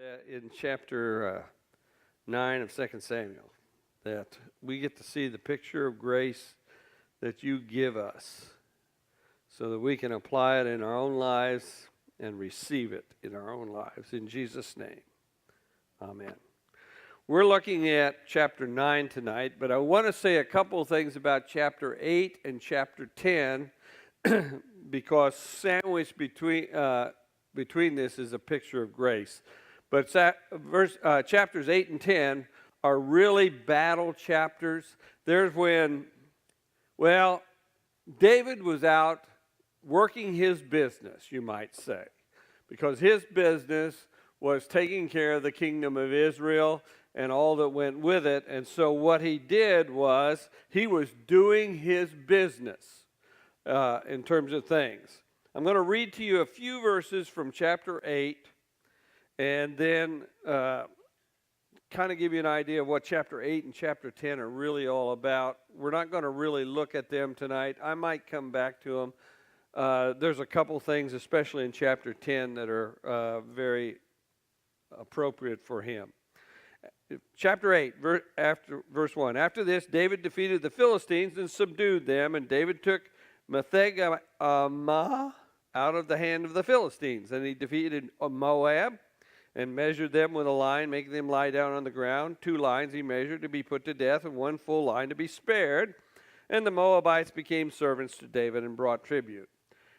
In chapter 9 of 2 Samuel that we get to see the picture of grace that you give us so that we can apply it in our own lives and receive it in our own lives. In Jesus' name, amen. We're looking at chapter 9 tonight, but I want to say a couple of things about chapter 8 and chapter 10 because sandwiched between this is a picture of grace. But chapters 8 and 10 are really battle chapters. There's when, David was out working his business, you might say, because his business was taking care of the kingdom of Israel and all that went with it. And so what he did was he was doing his business in terms of things. I'm going to read to you a few verses from chapter 8 and then kind of give you an idea of what chapter 8 and chapter 10 are really all about. We're not going to really look at them tonight. I might come back to them. There's a couple things, especially in chapter 10, that are very appropriate for him. Chapter 8, verse 1. After this, David defeated the Philistines and subdued them, and David took Metheg-ammah out of the hand of the Philistines. And he defeated Moab and measured them with a line, making them lie down on the ground. 2 lines he measured to be put to death, and 1 full line to be spared. And the Moabites became servants to David and brought tribute.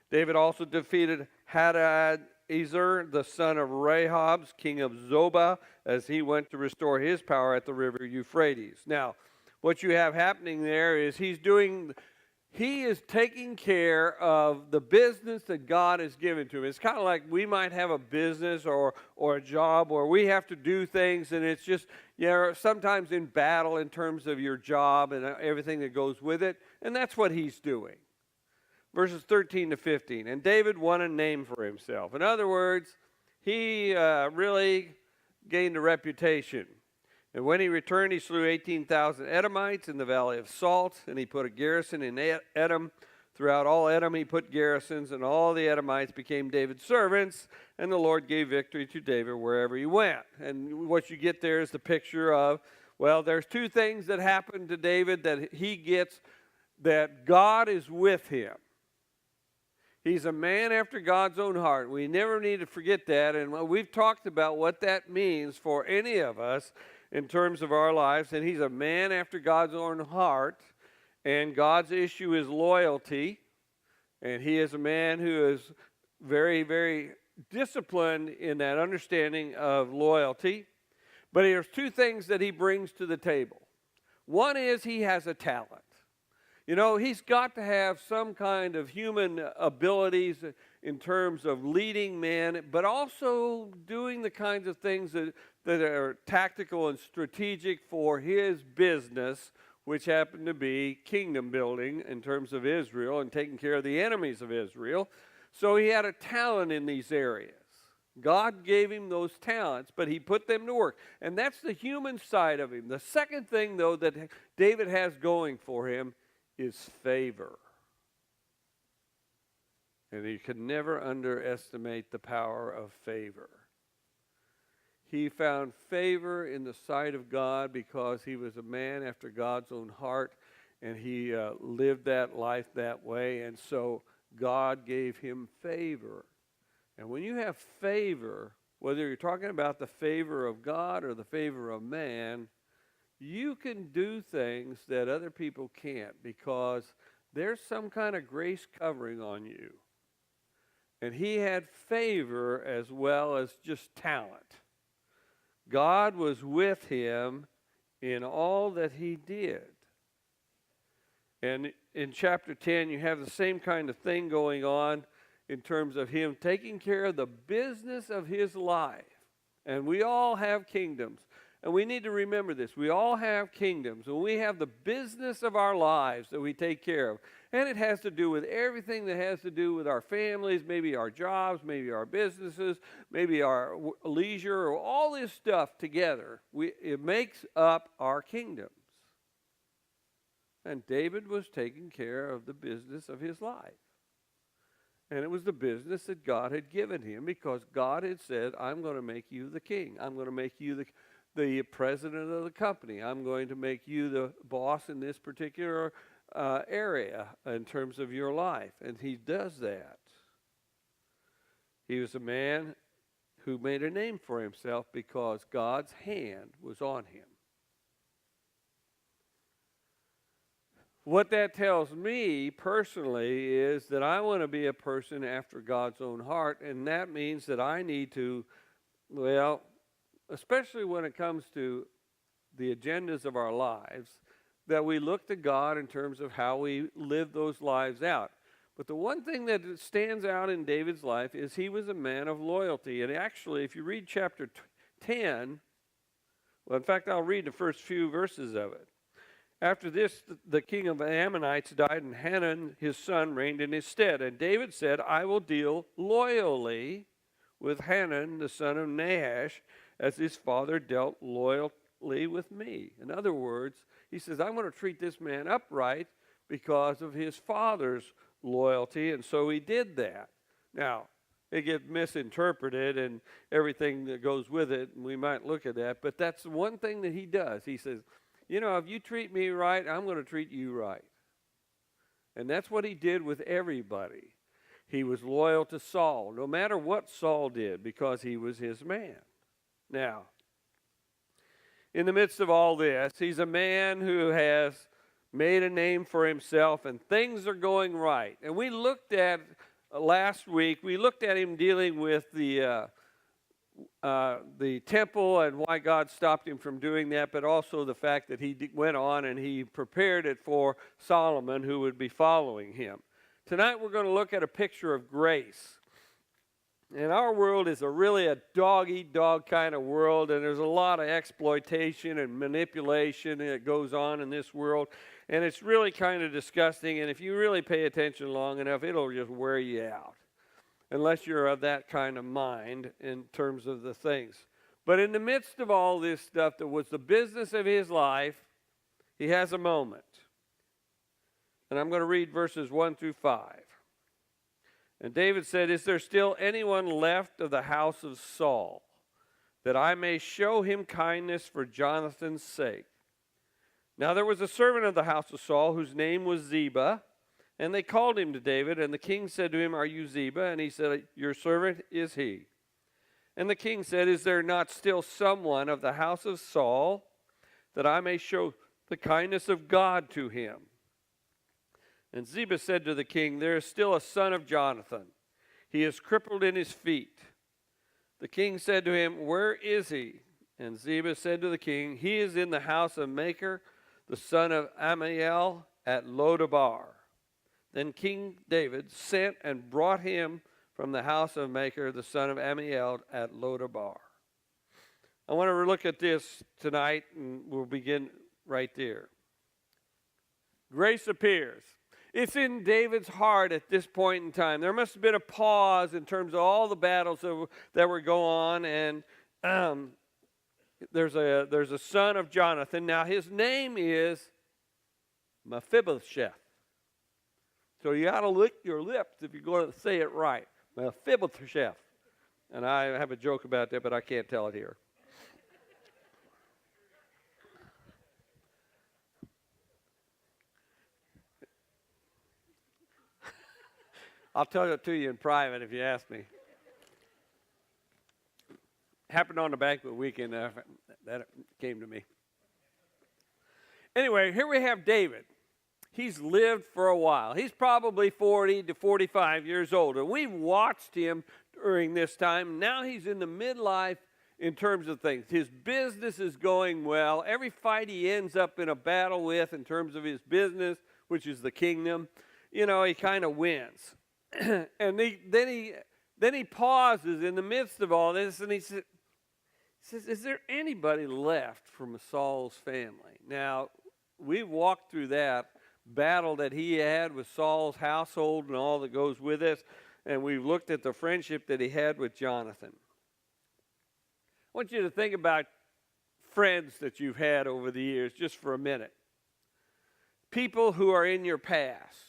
David also defeated Hadadezer, the son of Rehob, king of Zobah, as he went to restore his power at the river Euphrates. Now, what you have happening there is he is taking care of the business that God has given to him. It's kind of like we might have a business or a job where we have to do things, and it's just, sometimes in battle in terms of your job and everything that goes with it, and that's what he's doing. Verses 13 to 15, and David won a name for himself. In other words, he really gained a reputation. And when he returned, he slew 18,000 Edomites in the valley of Salt, and he put a garrison in Edom. Throughout all Edom he put garrisons, and all the Edomites became David's servants, and the Lord gave victory to David wherever he went. And what you get there is the picture of, there's 2 things that happen to David that he gets, that God is with him. He's a man after God's own heart. We never need to forget that, and we've talked about what that means for any of us in terms of our lives, and he's a man after God's own heart, and God's issue is loyalty, and he is a man who is very, very disciplined in that understanding of loyalty. But there's 2 things that he brings to the table. One is he has a talent. He's got to have some kind of human abilities in terms of leading men, but also doing the kinds of things that are tactical and strategic for his business, which happened to be kingdom building in terms of Israel and taking care of the enemies of Israel. So he had a talent in these areas. God gave him those talents, but he put them to work. And that's the human side of him. The second thing, though, that David has going for him is favor. And you can never underestimate the power of favor. He found favor in the sight of God because he was a man after God's own heart, and he lived that life that way, and so God gave him favor. And when you have favor, whether you're talking about the favor of God or the favor of man, you can do things that other people can't because there's some kind of grace covering on you. And he had favor as well as just talent. God was with him in all that he did. And in chapter 10, you have the same kind of thing going on in terms of him taking care of the business of his life. And we all have kingdoms. And we need to remember this. We all have kingdoms, and we have the business of our lives that we take care of. And it has to do with everything that has to do with our families, maybe our jobs, maybe our businesses, maybe our leisure, or all this stuff together. It makes up our kingdoms. And David was taking care of the business of his life. And it was the business that God had given him, because God had said, I'm going to make you the king. I'm going to make you the president of the company. I'm going to make you the boss in this particular area in terms of your life. And he does that. He was a man who made a name for himself because God's hand was on him. What that tells me personally is that I want to be a person after God's own heart, and that means that I need to, well, especially when it comes to the agendas of our lives, that we look to God in terms of how we live those lives out. But the one thing that stands out in David's life is he was a man of loyalty. And actually, if you read chapter 10, well, in fact, I'll read the first few verses of it. After this, the king of the Ammonites died, and Hanun, his son, reigned in his stead. And David said, I will deal loyally with Hanun, the son of Nahash, as his father dealt loyally with me. In other words, he says, I'm going to treat this man upright because of his father's loyalty, and so he did that. Now, it gets misinterpreted and everything that goes with it, and we might look at that, but that's one thing that he does. He says, you know, if you treat me right, I'm going to treat you right. And that's what he did with everybody. He was loyal to Saul, no matter what Saul did, because he was his man. Now, in the midst of all this, he's a man who has made a name for himself, and things are going right. And we looked at, last week, we looked at him dealing with the temple and why God stopped him from doing that, but also the fact that he went on and he prepared it for Solomon, who would be following him. Tonight we're going to look at a picture of grace. And our world is really a dog-eat-dog kind of world, and there's a lot of exploitation and manipulation that goes on in this world, and it's really kind of disgusting, and if you really pay attention long enough, it'll just wear you out, unless you're of that kind of mind in terms of the things. But in the midst of all this stuff that was the business of his life, he has a moment. And I'm going to read verses 1 through 5. And David said, is there still anyone left of the house of Saul, that I may show him kindness for Jonathan's sake? Now there was a servant of the house of Saul whose name was Ziba, and they called him to David, and the king said to him, are you Ziba? And he said, your servant is he. And the king said, is there not still someone of the house of Saul, that I may show the kindness of God to him? And Ziba said to the king, there is still a son of Jonathan. He is crippled in his feet. The king said to him, where is he? And Ziba said to the king, he is in the house of Machir, the son of Ammiel, at Lodabar. Then King David sent and brought him from the house of Machir, the son of Ammiel, at Lodabar. I want to look at this tonight, and we'll begin right there. Grace appears. It's in David's heart at this point in time. There must have been a pause in terms of all the battles that were going on, and there's a son of Jonathan. Now his name is Mephibosheth. So you got to lick your lips if you're going to say it right. Mephibosheth. And I have a joke about that, but I can't tell it here. I'll tell it to you in private if you ask me. Happened on the banquet weekend. That came to me. Anyway, here we have David. He's lived for a while. He's probably 40 to 45 years old. And we've watched him during this time. Now he's in the midlife in terms of things. His business is going well. Every fight he ends up in a battle with in terms of his business, which is the kingdom, you know, he kind of wins. And then he pauses in the midst of all this, and he says, is there anybody left from Saul's family? Now, we've walked through that battle that he had with Saul's household and all that goes with it, and we've looked at the friendship that he had with Jonathan. I want you to think about friends that you've had over the years just for a minute. People who are in your past.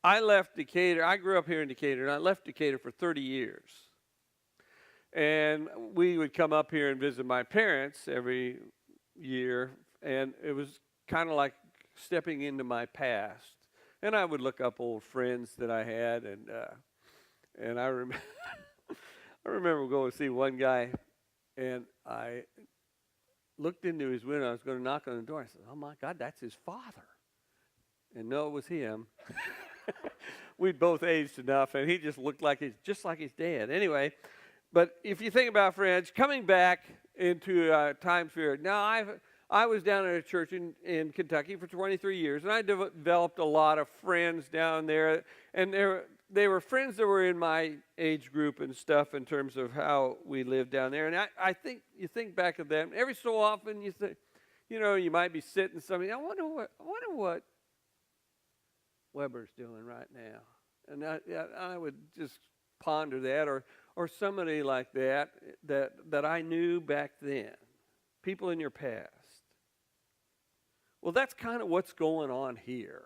I left Decatur. I grew up here in Decatur, and I left Decatur for 30 years. And we would come up here and visit my parents every year, and it was kind of like stepping into my past. And I would look up old friends that I had, and I remember I remember going to see one guy, and I looked into his window. I was going to knock on the door. I said, "Oh my God, that's his father!" And no, it was him. We'd both aged enough, and he just looked like just like his dad. Anyway, but if you think about friends coming back into time period, now I was down at a church in Kentucky for 23 years, and I developed a lot of friends down there, and they were friends that were in my age group and stuff in terms of how we lived down there. And I think you think back of them every so often. You think, you might be sitting something. I wonder what Weber's doing right now, and I would just ponder that, or somebody like that I knew back then, people in your past. Well, that's kind of what's going on here.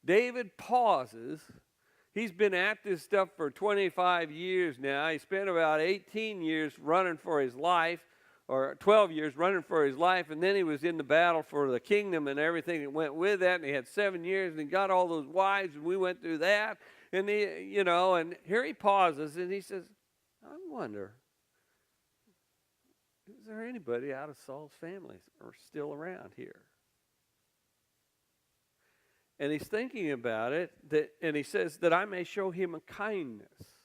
David pauses. He's been at this stuff for 25 years now. He spent about 18 years running for his life, or 12 years running for his life, and then he was in the battle for the kingdom and everything that went with that, and he had 7 years, and he got all those wives, and we went through that, and and here he pauses, and he says, I wonder, is there anybody out of Saul's family or still around here? And he's thinking about it, and he says, that I may show him a kindness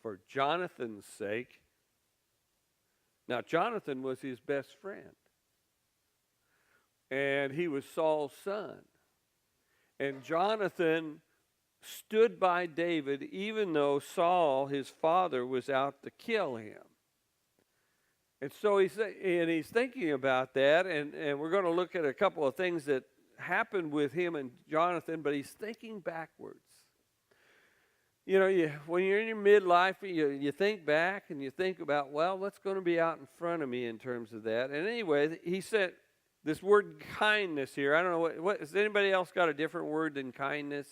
for Jonathan's sake. Now, Jonathan was his best friend, and he was Saul's son. And Jonathan stood by David even though Saul, his father, was out to kill him. And so he's thinking about that, and we're going to look at a couple of things that happened with him and Jonathan, but he's thinking backwards. When you're in your midlife, you think back and you think about, well, what's going to be out in front of me in terms of that. And anyway, he said this word kindness here. I don't know, what has anybody else got a different word than kindness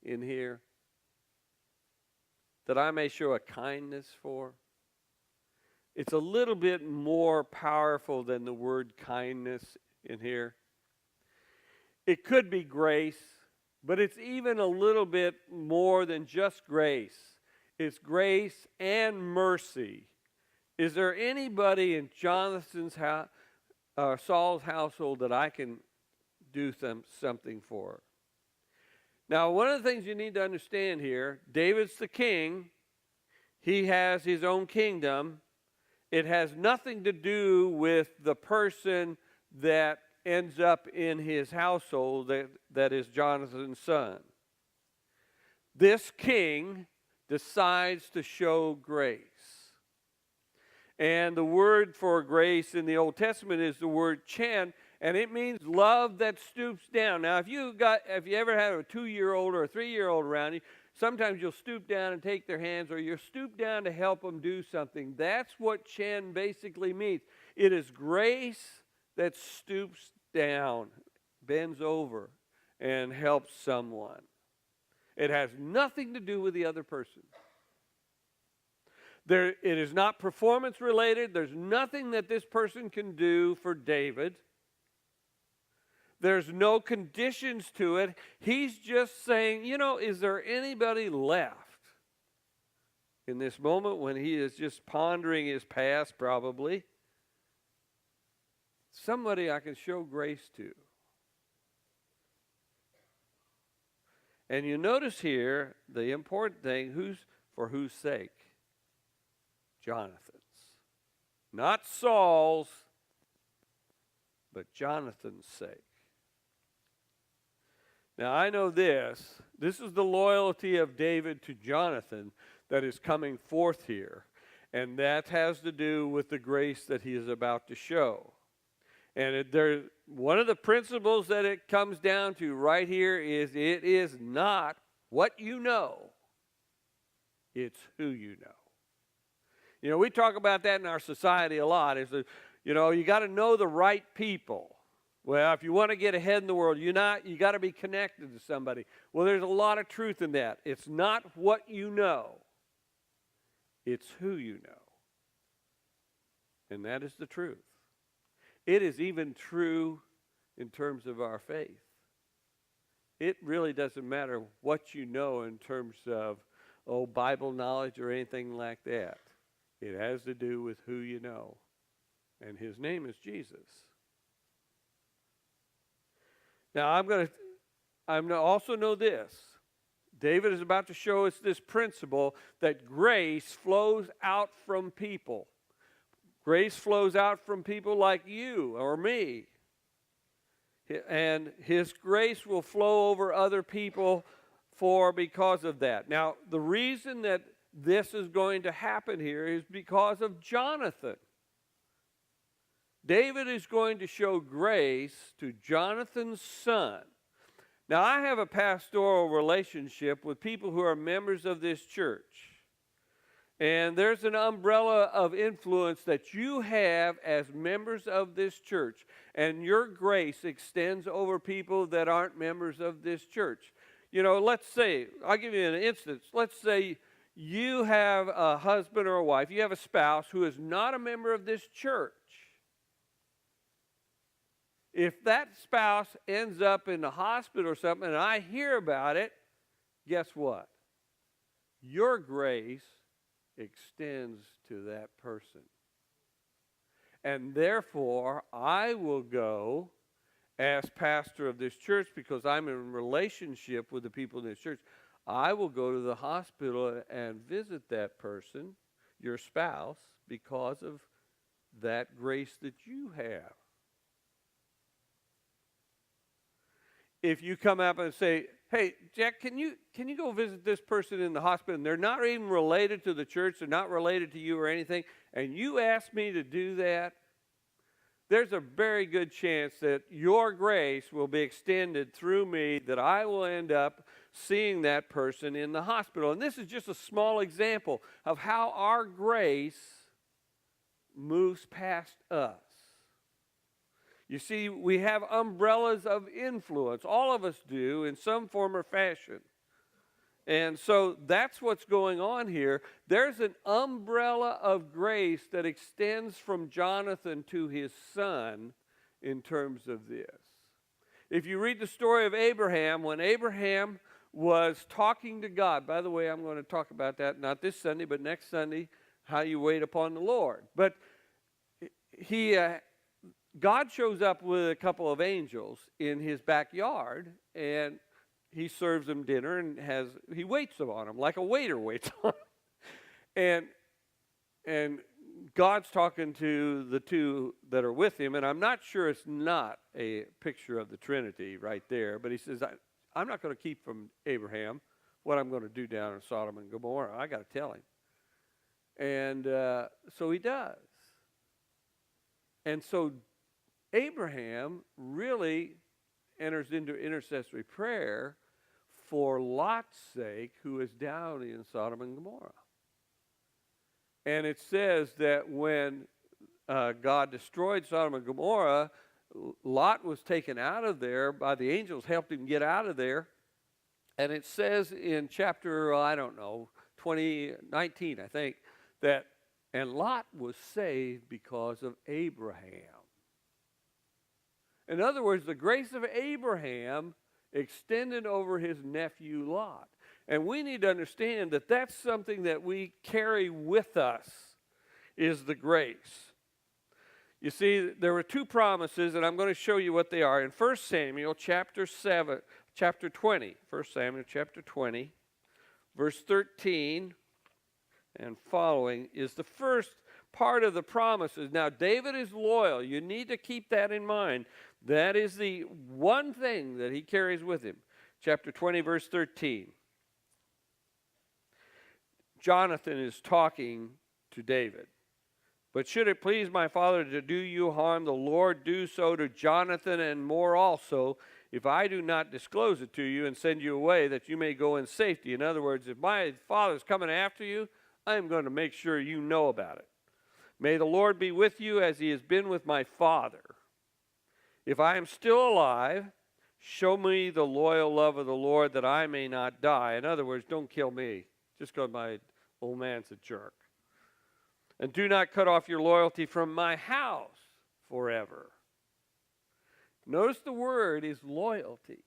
in here that I may show a kindness for? It's a little bit more powerful than the word kindness in here. It could be grace, but it's even a little bit more than just grace. It's grace and mercy. Is there anybody in Jonathan's house, Saul's household, that I can do something for? Now, one of the things you need to understand here, David's the king. He has his own kingdom. It has nothing to do with the person that ends up in his household that is Jonathan's son. This king decides to show grace. And the word for grace in the Old Testament is the word chen, and it means love that stoops down. Now, if you ever had a 2-year-old or a 3-year-old around you, sometimes you'll stoop down and take their hands, or you'll stoop down to help them do something. That's what chen basically means. It is grace that stoops down, bends over, and helps someone. It has nothing to do with the other person. It is not performance related. There's nothing that this person can do for David. There's no conditions to it. He's just saying, is there anybody left in this moment when he is just pondering his past, probably? Somebody I can show grace to. And you notice here the important thing, for whose sake? Jonathan's. Not Saul's, but Jonathan's sake. Now I know this is the loyalty of David to Jonathan that is coming forth here. And that has to do with the grace that he is about to show. And one of the principles that it comes down to right here is it is not what you know, it's who you know. We talk about that in our society a lot. Is that, you got to know the right people. Well, if you want to get ahead in the world, you got to be connected to somebody. Well, there's a lot of truth in that. It's not what you know. It's who you know. And that is the truth. It is even true in terms of our faith. It really doesn't matter what you know in terms of, Bible knowledge or anything like that. It has to do with who you know. And his name is Jesus. Now, I'm going to also know this. David is about to show us this principle that grace flows out from people. Grace flows out from people like you or me. And his grace will flow over other people because of that. Now, the reason that this is going to happen here is because of Jonathan. David is going to show grace to Jonathan's son. Now, I have a pastoral relationship with people who are members of this church. And there's an umbrella of influence that you have as members of this church. And your grace extends over people that aren't members of this church. Let's say, I'll give you an instance. Let's say you have a husband or a wife, you have a spouse who is not a member of this church. If that spouse ends up in the hospital or something and I hear about it, guess what? Your grace extends to that person. And therefore, I will go as pastor of this church because I'm in relationship with the people in this church. I will go to the hospital and visit that person, your spouse, because of that grace that you have. If you come up and say, hey, Jack, can you go visit this person in the hospital? And they're not even related to the church. They're not related to you or anything. And you ask me to do that. There's a very good chance that your grace will be extended through me, that I will end up seeing that person in the hospital. And this is just a small example of how our grace moves past us. You see, we have umbrellas of influence. All of us do in some form or fashion. And so that's what's going on here. There's an umbrella of grace that extends from Jonathan to his son in terms of this. If you read the story of Abraham, when Abraham was talking to God, by the way, I'm going to talk about that not this Sunday, but next Sunday, how you wait upon the Lord. But God shows up with a couple of angels in his backyard, and he serves them dinner and he waits on them like a waiter waits on them. And God's talking to the two that are with him, and I'm not sure it's not a picture of the Trinity right there, but he says, I'm not going to keep from Abraham what I'm going to do down in Sodom and Gomorrah. I got to tell him. And so he does. And so Abraham really enters into intercessory prayer for Lot's sake, who is down in Sodom and Gomorrah. And it says that when God destroyed Sodom and Gomorrah, Lot was taken out of there by the angels, helped him get out of there. And it says in chapter, 19, I think, and Lot was saved because of Abraham. In other words, the grace of Abraham extended over his nephew Lot. And we need to understand that that's something that we carry with us, is the grace. You see, there were two promises, and I'm going to show you what they are. In 1 Samuel chapter 20, 1 Samuel chapter 20, verse 13 and following is the first part of the promises. Now, David is loyal. You need to keep that in mind. That is the one thing that he carries with him. Chapter 20, verse 13. Jonathan is talking to David. But should it please my father to do you harm, the Lord do so to Jonathan and more also, if I do not disclose it to you and send you away, that you may go in safety. In other words, if my father's coming after you, I am going to make sure you know about it. May the Lord be with you as he has been with my father. If I am still alive, show me the loyal love of the Lord that I may not die. In other words, don't kill me just because my old man's a jerk. And do not cut off your loyalty from my house forever. Notice the word is loyalty.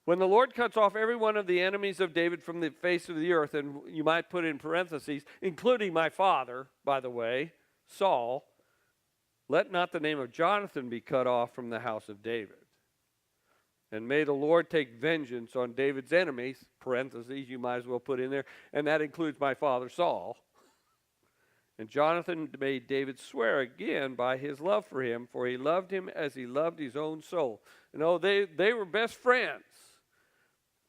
When the Lord cuts off every one of the enemies of David from the face of the earth, and you might put in parentheses, including my father, by the way, Saul, let not the name of Jonathan be cut off from the house of David. And may the Lord take vengeance on David's enemies, parentheses, you might as well put in there, and that includes my father Saul. And Jonathan made David swear again by his love for him, for he loved him as he loved his own soul. You know, they were best friends.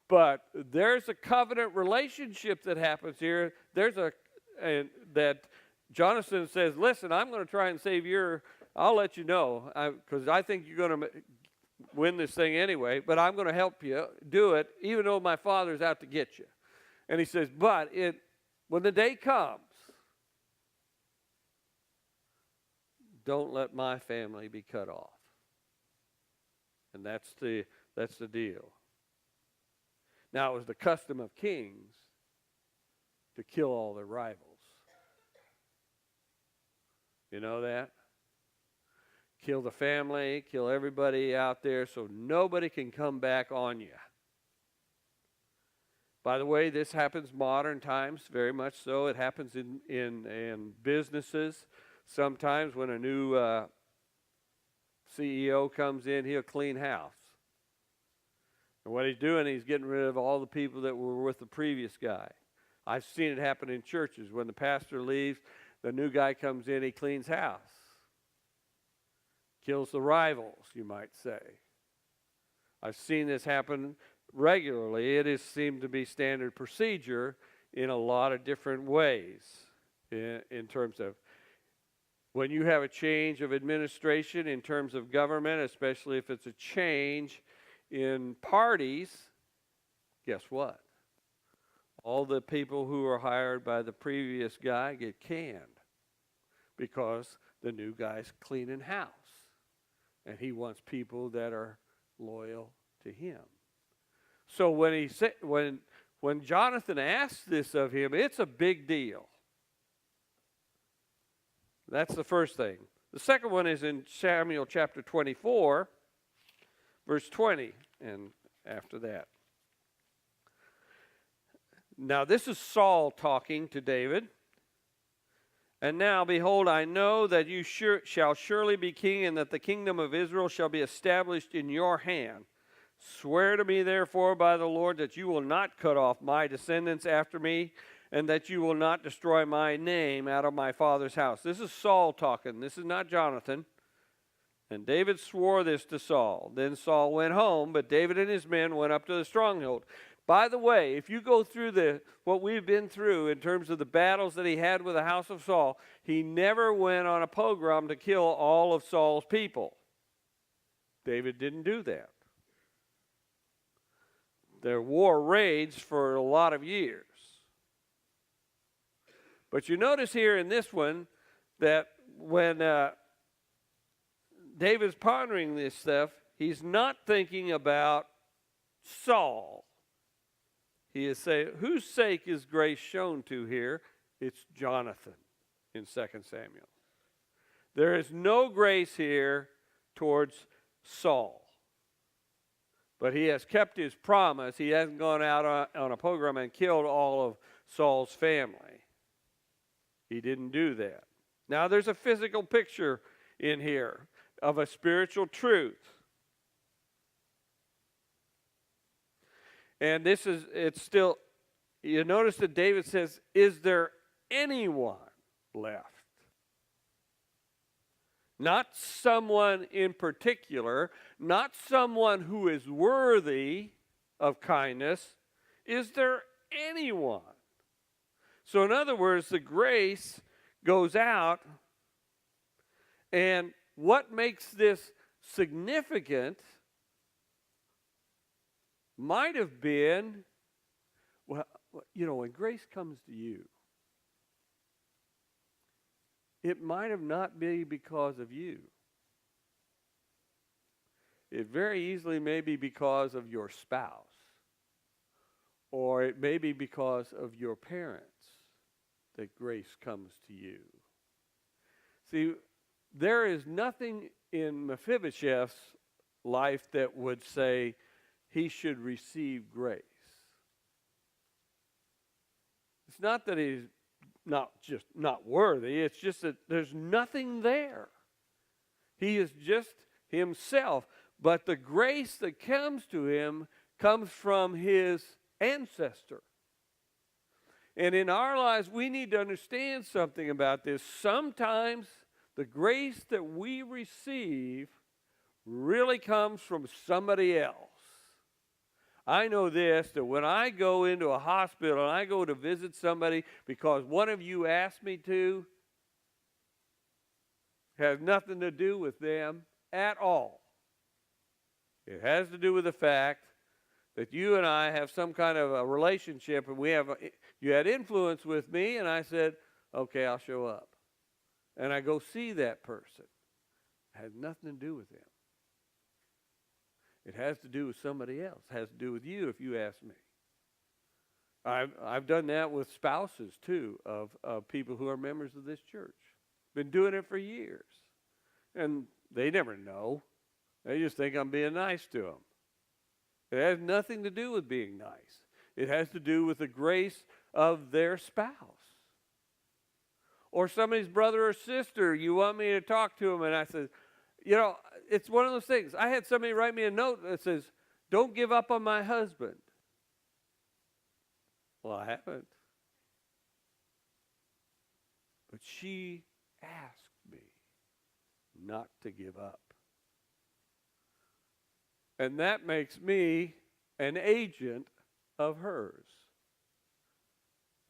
But there's a covenant relationship that happens here. That Jonathan says, listen, I'm going to try and save I'll let you know, because I think you're going to win this thing anyway, but I'm going to help you do it, even though my father's out to get you. And he says, but when the day comes, don't let my family be cut off. And that's the deal. Now, it was the custom of kings to kill all their rivals. You know that? Kill the family, kill everybody out there so nobody can come back on you. By the way, this happens modern times, very much so. It happens in businesses. Sometimes when a new CEO comes in, he'll clean house. And what he's doing, he's getting rid of all the people that were with the previous guy. I've seen it happen in churches. When the pastor leaves, the new guy comes in, he cleans house. Kills the rivals, you might say. I've seen this happen regularly. It has seemed to be standard procedure in a lot of different ways in terms of when you have a change of administration in terms of government, especially if it's a change in parties, guess what? All the people who are hired by the previous guy get canned because the new guy's cleaning house. And he wants people that are loyal to him. So when Jonathan asks this of him, it's a big deal. That's the first thing. The second one is in Samuel chapter 24, verse 20, and after that. Now this is Saul talking to David. And now, behold, I know that you shall surely be king, and that the kingdom of Israel shall be established in your hand. Swear to me, therefore, by the Lord, that you will not cut off my descendants after me, and that you will not destroy my name out of my father's house. This is Saul talking. This is not Jonathan. And David swore this to Saul. Then Saul went home, but David and his men went up to the stronghold. By the way, if you go through what we've been through in terms of the battles that he had with the house of Saul, he never went on a pogrom to kill all of Saul's people. David didn't do that. Their war raged for a lot of years. But you notice here in this one that when David's pondering this stuff, he's not thinking about Saul. He is saying, whose sake is grace shown to here? It's Jonathan in 2 Samuel. There is no grace here towards Saul. But he has kept his promise. He hasn't gone out on a pogrom and killed all of Saul's family. He didn't do that. Now there's a physical picture in here of a spiritual truth. And it's still, you notice that David says, is there anyone left? Not someone in particular, not someone who is worthy of kindness. Is there anyone? So in other words, the grace goes out, and what makes this significant might have been, well, when grace comes to you, it might have not been because of you. it very easily may be because of your spouse, or it may be because of your parents that grace comes to you. See, there is nothing in Mephibosheth's life that would say he should receive grace. It's not that he's not worthy, it's just that there's nothing there. He is just himself. But the grace that comes to him comes from his ancestor. And in our lives, we need to understand something about this. Sometimes the grace that we receive really comes from somebody else. I know this, that when I go into a hospital and I go to visit somebody because one of you asked me to, has nothing to do with them at all. It has to do with the fact that you and I have some kind of a relationship, and you had influence with me, and I said, okay, I'll show up. And I go see that person. It has nothing to do with them. It has to do with somebody else. It has to do with you if you ask me. I've done that with spouses, too, of people who are members of this church. Been doing it for years. And they never know. They just think I'm being nice to them. It has nothing to do with being nice. It has to do with the grace of their spouse. Or somebody's brother or sister, you want me to talk to them, and I said, it's one of those things. I had somebody write me a note that says, don't give up on my husband. Well, I haven't. But she asked me not to give up. And that makes me an agent of hers.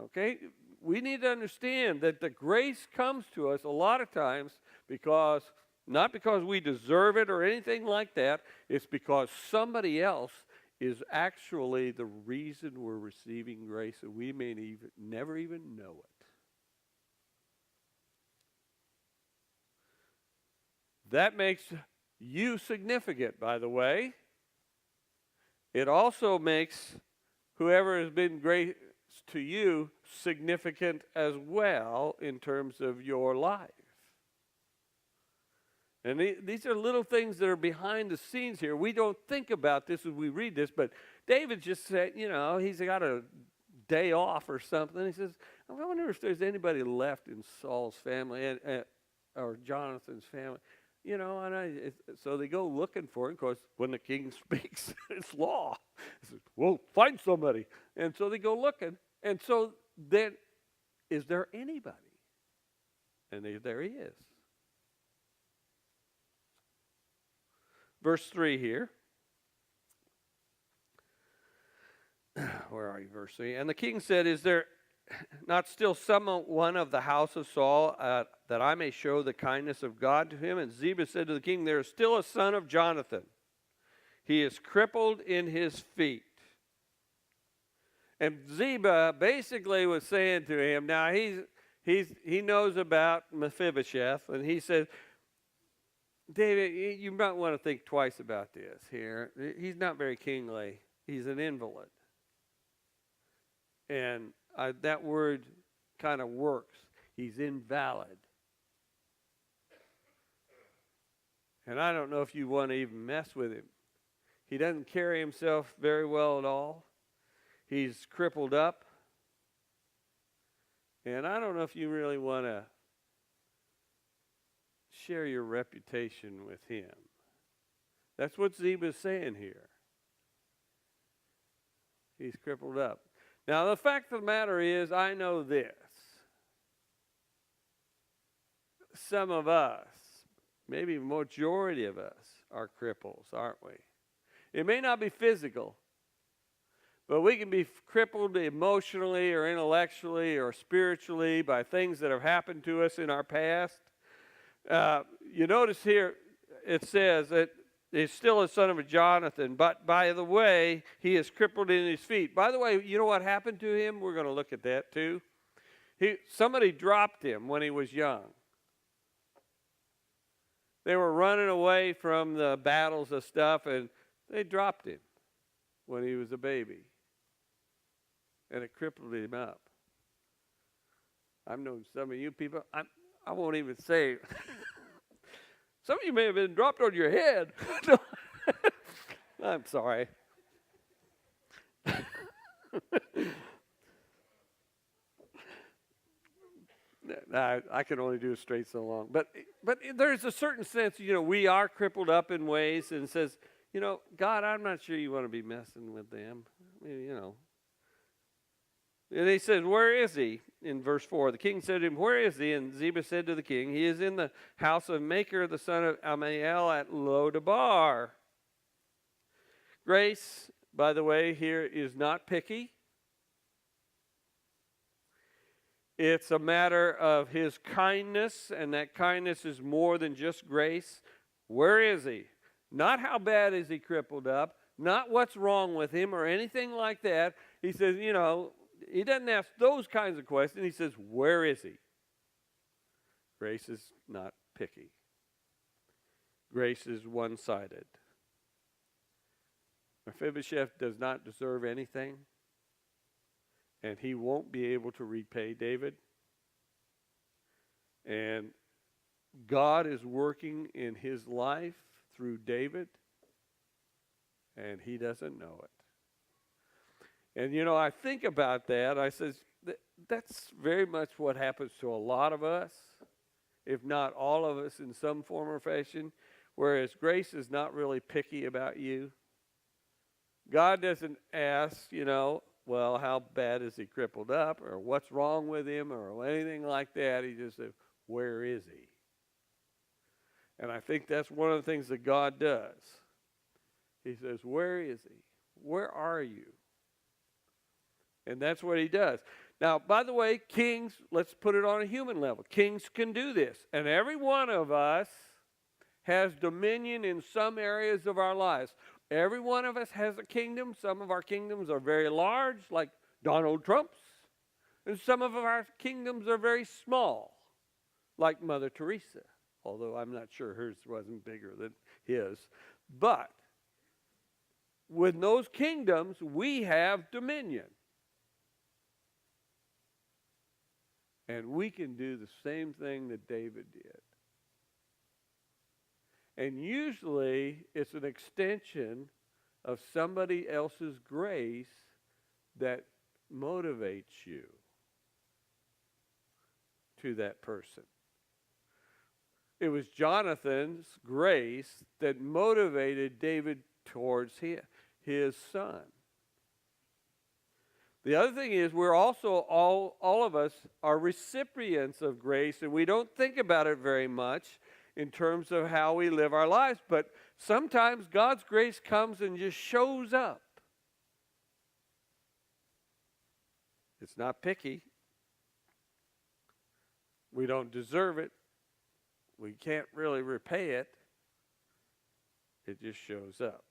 Okay? We need to understand that the grace comes to us a lot of times not because we deserve it or anything like that. It's because somebody else is actually the reason we're receiving grace, and we may never even know it. That makes you significant, by the way. It also makes whoever has been grace to you significant as well in terms of your life. And these are little things that are behind the scenes here. We don't think about this as we read this, but David just said, he's got a day off or something. He says, I wonder if there's anybody left in Saul's family or Jonathan's family. So they go looking for it. Of course, when the king speaks, it's law. He says, well, find somebody. And so they go looking. And so then, is there anybody? And there he is. Verse 3 here. Where are you? Verse 3. And the king said, is there not still someone of the house of Saul that I may show the kindness of God to him? And Ziba said to the king, there is still a son of Jonathan. He is crippled in his feet. And Ziba basically was saying to him, now he knows about Mephibosheth, and he said, David, you might want to think twice about this here. He's not very kingly. He's an invalid. And that word kind of works. He's invalid. And I don't know if you want to even mess with him. He doesn't carry himself very well at all. He's crippled up. And I don't know if you really want to share your reputation with him. That's what Ziba's saying here. He's crippled up. Now, the fact of the matter is, I know this. Some of us, maybe the majority of us, are cripples, aren't we? It may not be physical, but we can be crippled emotionally or intellectually or spiritually by things that have happened to us in our past. You notice here it says that he's still a son of a Jonathan, but by the way, he is crippled in his feet. By the way, you know what happened to him? We're going to look at that too. Somebody dropped him when he was young. They were running away from the battles of stuff, and they dropped him when he was a baby. And it crippled him up. I've known some of you people, I won't even say, some of you may have been dropped on your head. I'm sorry. I can only do it straight so long. But there's a certain sense, we are crippled up in ways, and it says, God, I'm not sure you want to be messing with them. And he says, where is he? In verse 4, the king said to him, where is he? And Ziba said to the king, he is in the house of Maker, the son of Amiel at Lodabar. Grace, by the way, here is not picky. It's a matter of his kindness, and that kindness is more than just grace. Where is he? Not how bad is he crippled up, not what's wrong with him or anything like that. He says, he doesn't ask those kinds of questions. He says, where is he? Grace is not picky. Grace is one-sided. Mephibosheth does not deserve anything, and he won't be able to repay David. And God is working in his life through David, and he doesn't know it. And I think about that. I says, that's very much what happens to a lot of us, if not all of us in some form or fashion, whereas grace is not really picky about you. God doesn't ask, well, how bad is he crippled up, or what's wrong with him, or anything like that. He just says, where is he? And I think that's one of the things that God does. He says, where is he? Where are you? And that's what he does. Now, by the way, kings, let's put it on a human level. Kings can do this. And every one of us has dominion in some areas of our lives. Every one of us has a kingdom. Some of our kingdoms are very large, like Donald Trump's. And some of our kingdoms are very small, like Mother Teresa. Although I'm not sure hers wasn't bigger than his. But with those kingdoms, we have dominion. And we can do the same thing that David did. And usually it's an extension of somebody else's grace that motivates you to that person. It was Jonathan's grace that motivated David towards his son. The other thing is, we're also, all of us are recipients of grace, and we don't think about it very much in terms of how we live our lives. But sometimes God's grace comes and just shows up. It's not picky. We don't deserve it. We can't really repay it. It just shows up.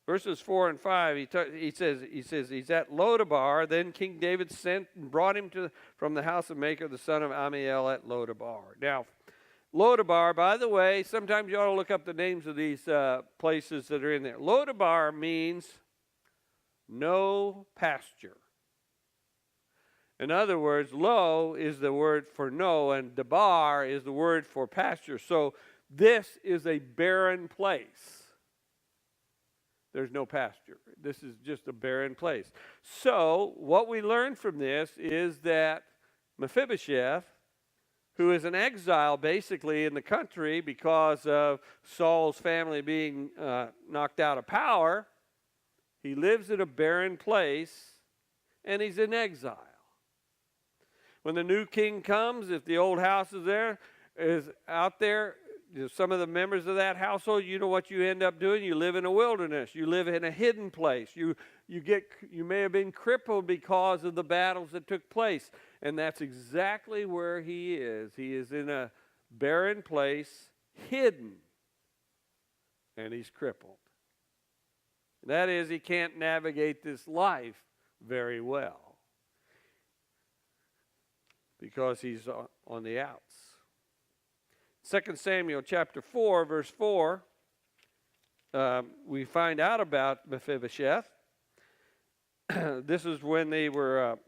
Verses 4 and 5, he says he's at Lodabar. Then King David sent and brought him from the house of Maker, the son of Amiel, at Lodabar. Now, Lodabar, by the way, sometimes you ought to look up the names of these places that are in there. Lodabar means no pasture. In other words, lo is the word for no, and dabar is the word for pasture. So this is a barren place. There's no pasture. This is just a barren place. So what we learn from this is that Mephibosheth, who is an exile basically in the country because of Saul's family being knocked out of power, he lives in a barren place and he's in exile. When the new king comes, if the old house is out there, some of the members of that household, you know what you end up doing? You live in a wilderness. You live in a hidden place. You may have been crippled because of the battles that took place. And that's exactly where he is. He is in a barren place, hidden. And he's crippled. That is, he can't navigate this life very well. Because he's on the outs. 2 Samuel chapter 4, verse 4, we find out about Mephibosheth. This is when they were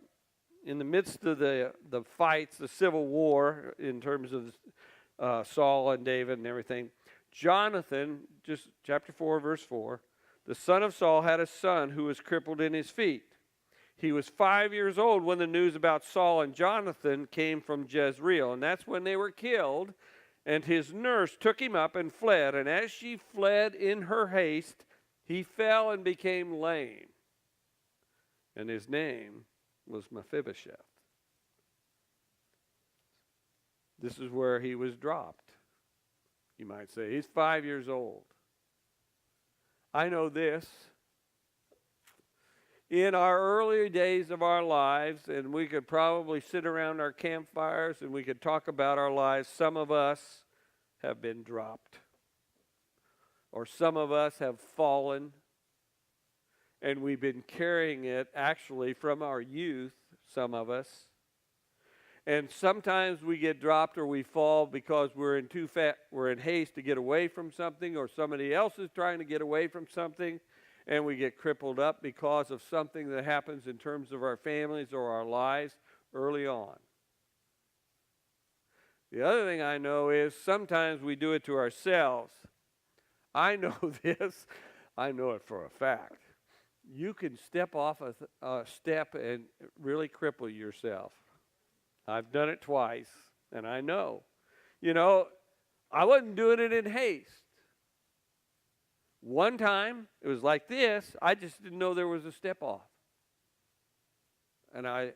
in the midst of the fights, the civil war in terms of Saul and David and everything. Jonathan, just chapter 4, verse 4, the son of Saul had a son who was crippled in his feet. He was 5 years old when the news about Saul and Jonathan came from Jezreel, and that's when they were killed. And his nurse took him up and fled, and as she fled in her haste, he fell and became lame. And his name was Mephibosheth. This is where he was dropped, you might say. He's 5 years old. I know this. In our early days of our lives, and we could probably sit around our campfires and we could talk about our lives, some of us have been dropped. Or some of us have fallen. And we've been carrying it actually from our youth, some of us. And sometimes we get dropped or we fall because we're in haste to get away from something, or somebody else is trying to get away from something, and we get crippled up because of something that happens in terms of our families or our lives early on. The other thing I know is sometimes we do it to ourselves. I know this. I know it for a fact. You can step off a step and really cripple yourself. I've done it twice, and I know. You know, I wasn't doing it in haste. One time, it was like this. I just didn't know there was a step off. And I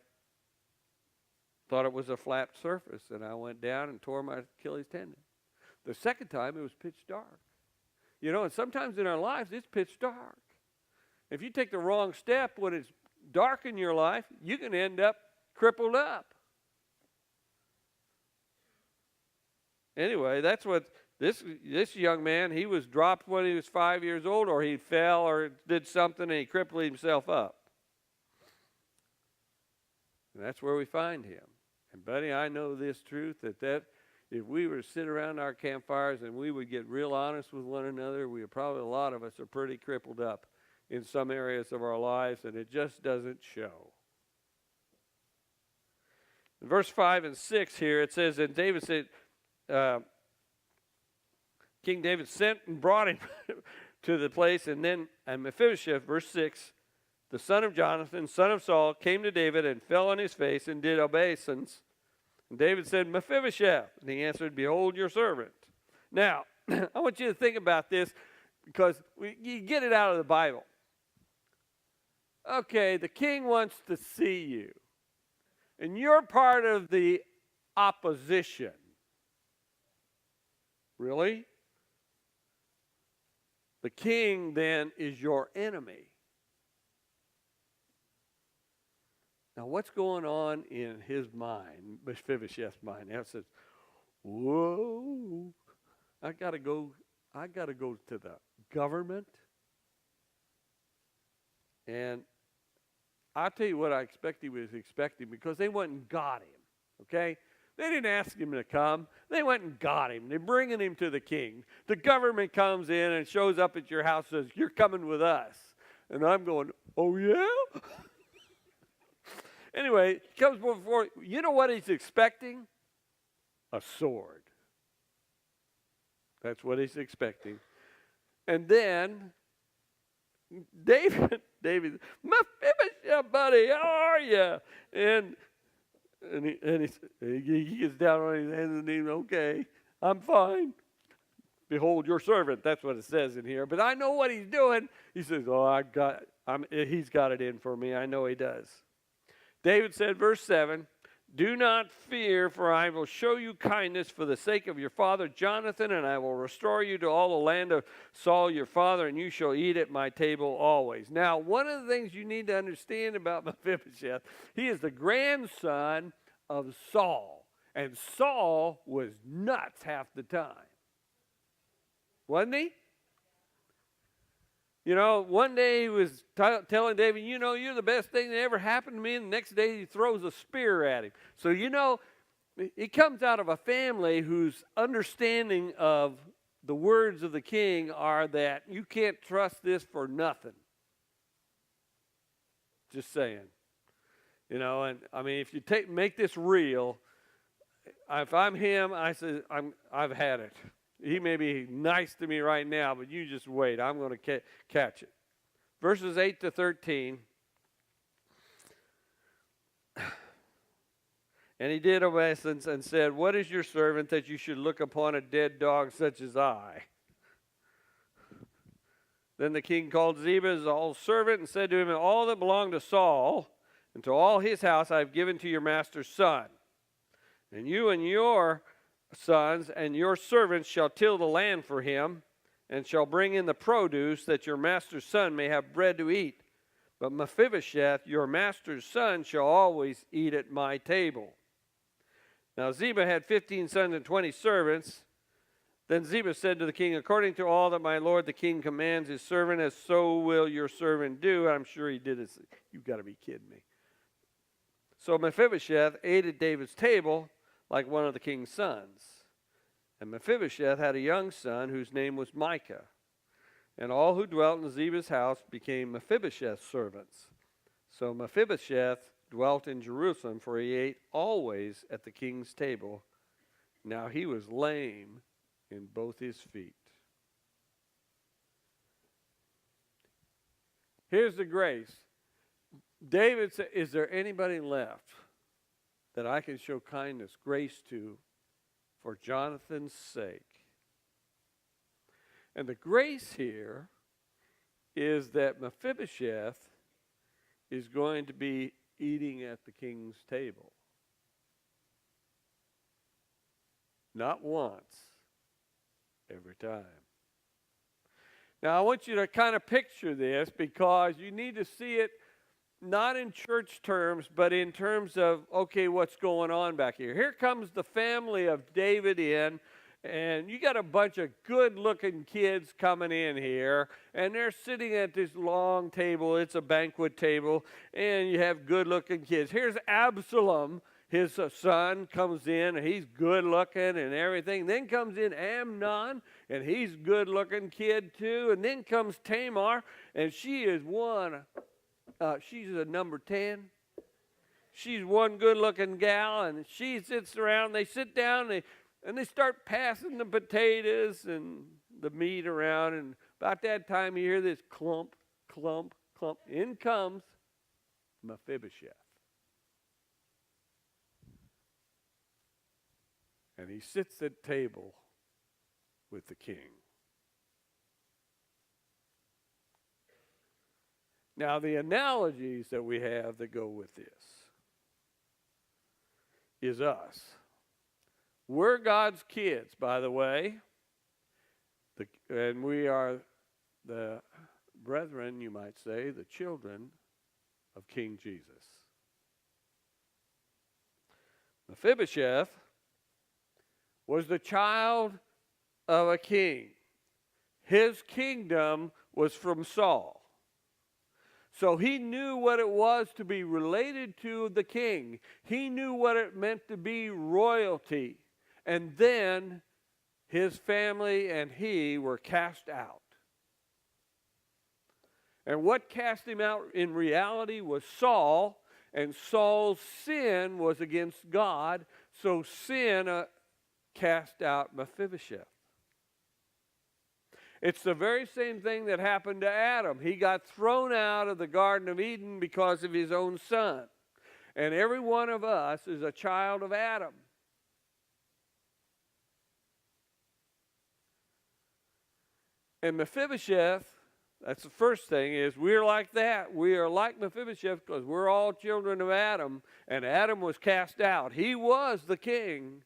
thought it was a flat surface, and I went down and tore my Achilles tendon. The second time, it was pitch dark. You know, and sometimes in our lives, it's pitch dark. If you take the wrong step when it's dark in your life, you can end up crippled up. Anyway, that's what this young man, he was dropped when he was 5 years old, or he fell or did something and he crippled himself up. And that's where we find him. And buddy, I know this truth, that if we were to sit around our campfires and we would get real honest with one another, a lot of us are pretty crippled up in some areas of our lives, and it just doesn't show. In verse 5 and 6 here, it says, and David said, King David sent and brought him to the place, and Mephibosheth, verse 6, the son of Jonathan, son of Saul, came to David and fell on his face and did obeisance. And David said, Mephibosheth. And he answered, behold your servant. Now, I want you to think about this, because you get it out of the Bible. Okay, the king wants to see you, and you're part of the opposition. Really? The king then is your enemy. Now, what's going on in his mind, Mephibosheth's mind? Now it says, whoa, I got to go to the government. And I'll tell you what I expect he was expecting, because they went and got him, okay? They didn't ask him to come. They went and got him. They're bringing him to the king. The government comes in and shows up at your house and says, you're coming with us. And I'm going, oh, yeah? Anyway, he comes before, you know what he's expecting? A sword. That's what he's expecting. And then David, Mephibosheth, buddy, how are you? And he gets down on his hands and knees, okay, I'm fine. Behold your servant. That's what it says in here. But I know what he's doing. He says, oh, he's got it in for me. I know he does. David said, verse 7, do not fear, for I will show you kindness for the sake of your father Jonathan, and I will restore you to all the land of Saul your father, and you shall eat at my table always. Now, one of the things you need to understand about Mephibosheth, he is the grandson of Saul, and Saul was nuts half the time. Wasn't he? You know, one day he was telling David, you know, you're the best thing that ever happened to me. And the next day he throws a spear at him. So, you know, he comes out of a family whose understanding of the words of the king are that you can't trust this for nothing. Just saying. You know, and I mean, if you make this real, if I'm him, I say, I've had it. He may be nice to me right now, but you just wait. I'm going to catch it. Verses 8 to 13. And he did obeisance and said, "What is your servant that you should look upon a dead dog such as I?" Then the king called Ziba, his old servant, and said to him, "All that belonged to Saul and to all his house I have given to your master's son. And you and your sons and your servants shall till the land for him, and shall bring in the produce, that your master's son may have bread to eat. But Mephibosheth, your master's son, shall always eat at my table." Now Ziba had 15 sons and 20 servants. Then Ziba said to the king, "According to all that my lord the king commands his servant, as so will your servant do." I'm sure he did this. You've got to be kidding me. So Mephibosheth ate at David's table like one of the king's sons. And Mephibosheth had a young son whose name was Micah. And all who dwelt in Ziba's house became Mephibosheth's servants. So Mephibosheth dwelt in Jerusalem, for he ate always at the king's table. Now he was lame in both his feet. Here's the grace. David said, "Is there anybody left that I can show kindness, grace to, for Jonathan's sake?" And the grace here is that Mephibosheth is going to be eating at the king's table. Not once, every time. Now I want you to kind of picture this, because you need to see it not in church terms, but in terms of, okay, what's going on back here? Here comes the family of David in, and you got a bunch of good-looking kids coming in here, and they're sitting at this long table. It's a banquet table, and you have good-looking kids. Here's Absalom, his son, comes in, and he's good-looking and everything. Then comes in Amnon, and he's a good-looking kid too. And then comes Tamar, and she is she's a number 10. She's one good-looking gal, and she sits around. They sit down, and they start passing the potatoes and the meat around. And about that time, you hear this clump, clump, clump. In comes Mephibosheth. And he sits at table with the king. Now, the analogies that we have that go with this is us. We're God's kids, by the way, and we are the brethren, you might say, the children of King Jesus. Mephibosheth was the child of a king. His kingdom was from Saul. So he knew what it was to be related to the king. He knew what it meant to be royalty. And then his family and he were cast out. And what cast him out in reality was Saul, and Saul's sin was against God, so sin cast out Mephibosheth. It's the very same thing that happened to Adam. He got thrown out of the Garden of Eden because of his own son. And every one of us is a child of Adam. And Mephibosheth, that's the first thing, is we're like that. We are like Mephibosheth because we're all children of Adam, and Adam was cast out. He was the king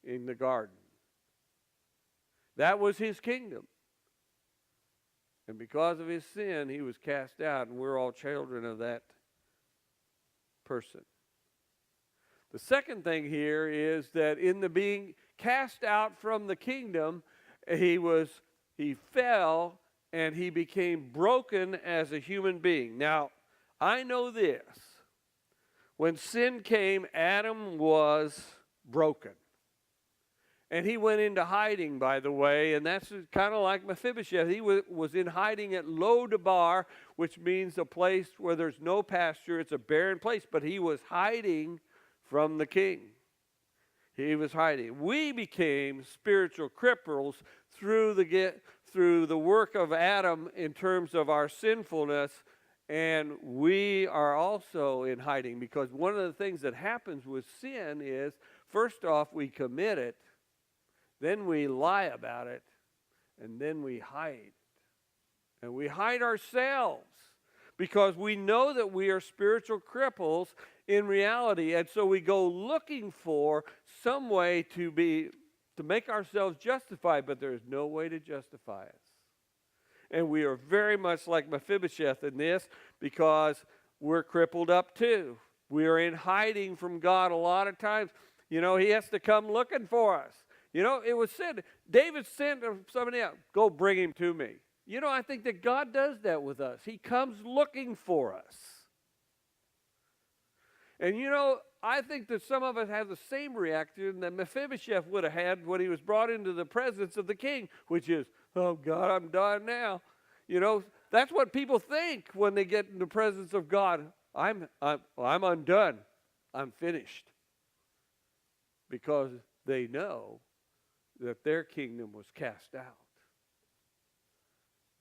in the garden. That was his kingdom. And because of his sin, he was cast out, and we're all children of that person. The second thing here is that in the being cast out from the kingdom, he fell and he became broken as a human being. Now, I know this. When sin came, Adam was broken. And he went into hiding, by the way, and that's kind of like Mephibosheth. He was in hiding at Lo-debar, which means a place where there's no pasture. It's a barren place, but he was hiding from the king. He was hiding. We became spiritual cripples through the work of Adam in terms of our sinfulness, and we are also in hiding, because one of the things that happens with sin is, first off, we commit it, then we lie about it, and then we hide. And we hide ourselves because we know that we are spiritual cripples in reality. And so we go looking for some way to make ourselves justified, but there's no way to justify us. And we are very much like Mephibosheth in this, because we're crippled up too. We are in hiding from God a lot of times. He has to come looking for us. It was said, David sent somebody out, go bring him to me. I think that God does that with us. He comes looking for us. And I think that some of us have the same reaction that Mephibosheth would have had when he was brought into the presence of the king, which is, oh God, I'm done now. That's what people think when they get in the presence of God. I'm undone. I'm finished. Because they know that their kingdom was cast out,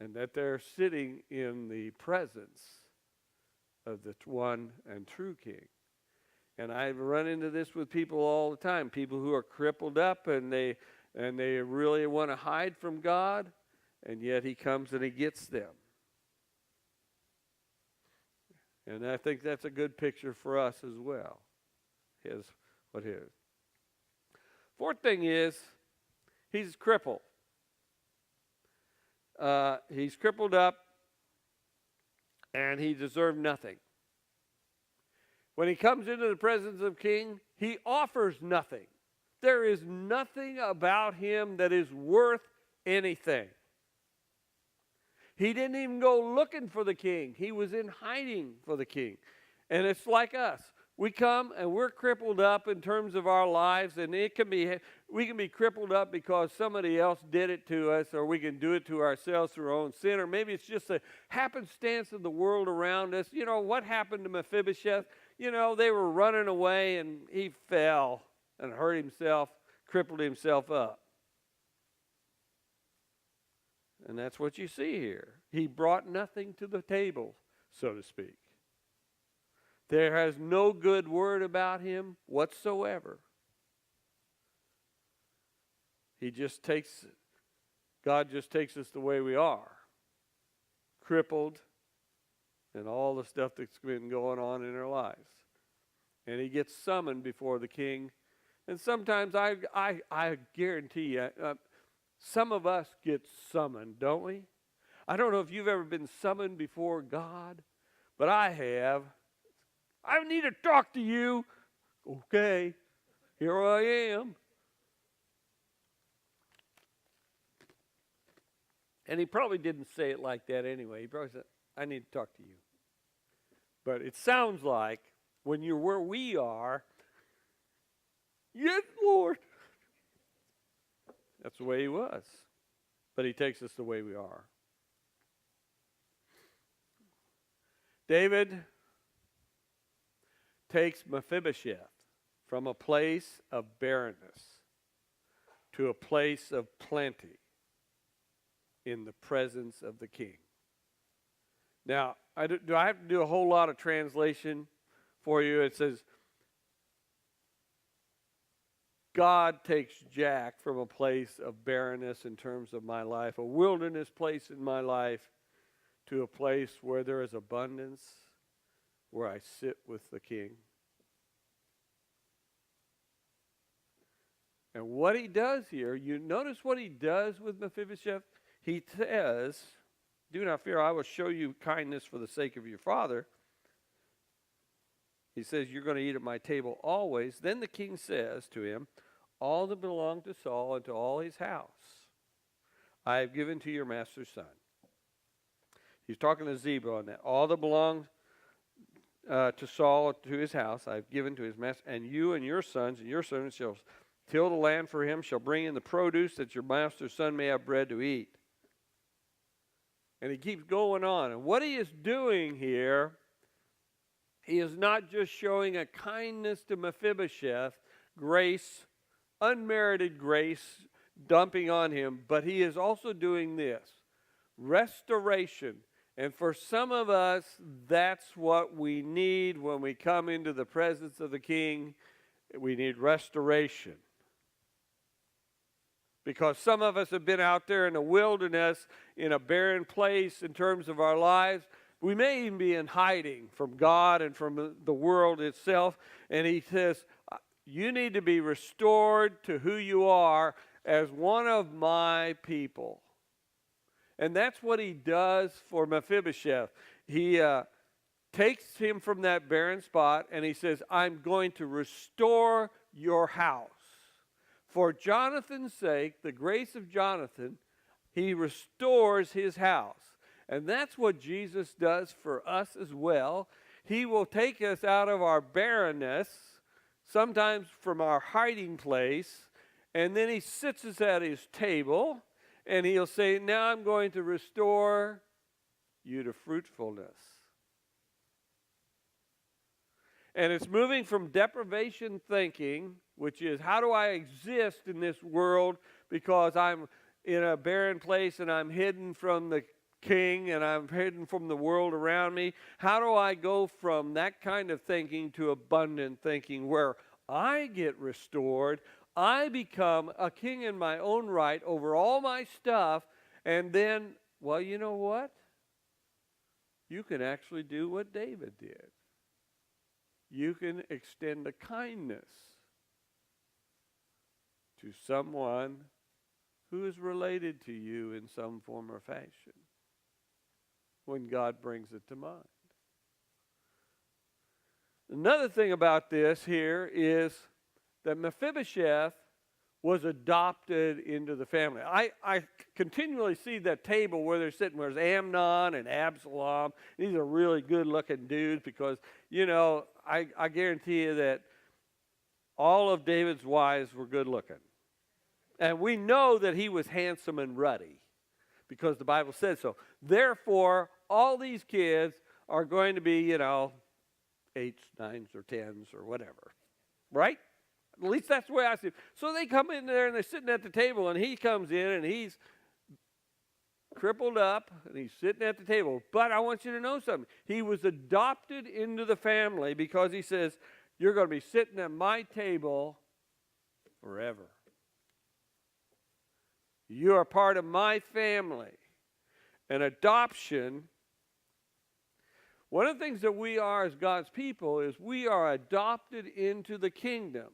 and that they're sitting in the presence of the one and true king. And I run into this with people all the time, people who are crippled up, and they really want to hide from God, and yet he comes and he gets them. And I think that's a good picture for us as well. Fourth thing is, he's crippled. He's crippled up, and he deserved nothing. When he comes into the presence of king, he offers nothing. There is nothing about him that is worth anything. He didn't even go looking for the king. He was in hiding for the king. And it's like us. We come and we're crippled up in terms of our lives, and we can be crippled up because somebody else did it to us, or we can do it to ourselves through our own sin, or maybe it's just a happenstance of the world around us. What happened to Mephibosheth? They were running away, and he fell and hurt himself, crippled himself up. And that's what you see here. He brought nothing to the table, so to speak. There has no good word about him whatsoever. God just takes us the way we are, crippled, and all the stuff that's been going on in our lives. And he gets summoned before the king. And sometimes I guarantee you, some of us get summoned, don't we? I don't know if you've ever been summoned before God, but I have. I need to talk to you. Okay, here I am. And he probably didn't say it like that anyway. He probably said, I need to talk to you. But it sounds like when you're where we are, yes, Lord. That's the way he was. But he takes us the way we are. David takes Mephibosheth from a place of barrenness to a place of plenty in the presence of the king. Now, do I have to do a whole lot of translation for you? It says, God takes Jack from a place of barrenness in terms of my life, a wilderness place in my life, to a place where there is abundance, where I sit with the king. And what he does here, you notice what he does with Mephibosheth? He says, do not fear, I will show you kindness for the sake of your father. He says, you're going to eat at my table always. Then the king says to him, all that belong to Saul and to all his house, I have given to your master's son. He's talking to Ziba on that. All that belongs, to Saul to his house. I have given to his master, and your sons and your servants shall till the land for him, shall bring in the produce, that your master's son may have bread to eat. And he keeps going on. And what he is doing here, he is not just showing a kindness to Mephibosheth, grace, unmerited grace dumping on him, but he is also doing this, restoration. And for some of us, that's what we need when we come into the presence of the King. We need restoration. Because some of us have been out there in the wilderness, in a barren place in terms of our lives. We may even be in hiding from God and from the world itself. And he says, you need to be restored to who you are as one of my people. And that's what he does for Mephibosheth. He takes him from that barren spot and he says, I'm going to restore your house. For Jonathan's sake, the grace of Jonathan, he restores his house. And that's what Jesus does for us as well. He will take us out of our barrenness, sometimes from our hiding place, and then he sits us at his table, and he'll say, now I'm going to restore you to fruitfulness. And it's moving from deprivation thinking, which is how do I exist in this world because I'm in a barren place and I'm hidden from the King and I'm hidden from the world around me. How do I go from that kind of thinking to abundant thinking where I get restored, I become a king in my own right over all my stuff, and then, well, you know what? You can actually do what David did. You can extend a kindness to someone who is related to you in some form or fashion when God brings it to mind. Another thing about this here is that Mephibosheth was adopted into the family. I continually see that table where they're sitting, where there's Amnon and Absalom. These are really good-looking dudes because, you know, I guarantee you that all of David's wives were good-looking. And we know that he was handsome and ruddy because the Bible says so. Therefore, all these kids are going to be, you know, 8s, 9s, or 10s, or whatever. Right? At least that's the way I see it. So they come in there and they're sitting at the table, and he comes in and he's crippled up and he's sitting at the table. But I want you to know something. He was adopted into the family because he says, you're going to be sitting at my table forever. You are part of my family. And adoption, one of the things that we are as God's people is we are adopted into the kingdom.